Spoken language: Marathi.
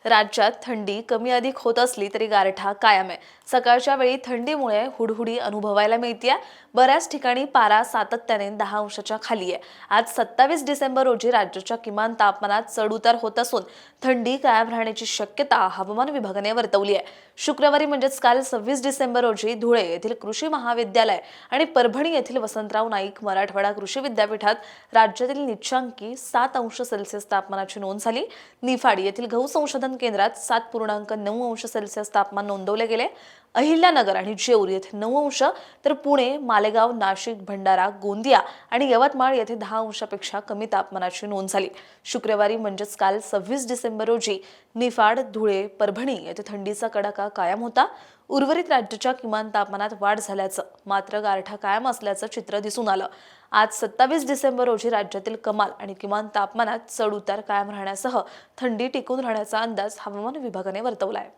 राज्यात थंडी कमी अधिक होत असली तरी गारठा कायम आहे। सकाळच्या वेळी थंडीमुळे हुडहुडी अनुभवायला मिळते। बऱ्याच ठिकाणी पारा सातत्याने 10 अंशाच्या खाली आहे। आज 27 डिसेंबर रोजी राज्याच्या किमान तापमानात चढउतार होत असून थंडी कायम राहण्याची शक्यता हवामान विभागाने वर्तवली आहे। शुक्रवारी म्हणजेच काल 26 डिसेंबर रोजी धुळे येथील कृषी महाविद्यालय आणि परभणी येथील वसंतराव नाईक मराठवाडा कृषी विद्यापीठात राज्यातील निचांकी 7 अंश सेल्सिअस तापमानाची नोंद झाली। निफाड येथील गहू संशोधन केंद्रात 7.9 अंश सेल्सिअस तापमान नोंदवले गेले। अहिल्यानगर आणि जेऊर येथे 9 अंश तर पुणे, मालेगाव, नाशिक, भंडारा, गोंदिया आणि यवतमाळ येथे 10 अंशापेक्षा कमी तापमानाची नोंद झाली। शुक्रवारी म्हणजेच काल 26 डिसेंबर रोजी निफाड, धुळे, परभणी येथे थंडीचा कडाका कायम होता। उर्वरित राज्याच्या किमान तापमानात वाढ झाल्याचं मात्र गारठा कायम असल्याचं चित्र दिसून आलं। आज 27 डिसेंबर रोजी राज्यातील कमाल आणि किमान तापमानात चढउतार कायम राहण्यासह थंडी टिकून राहण्याचा अंदाज हवामान विभागाने वर्तवला आहे।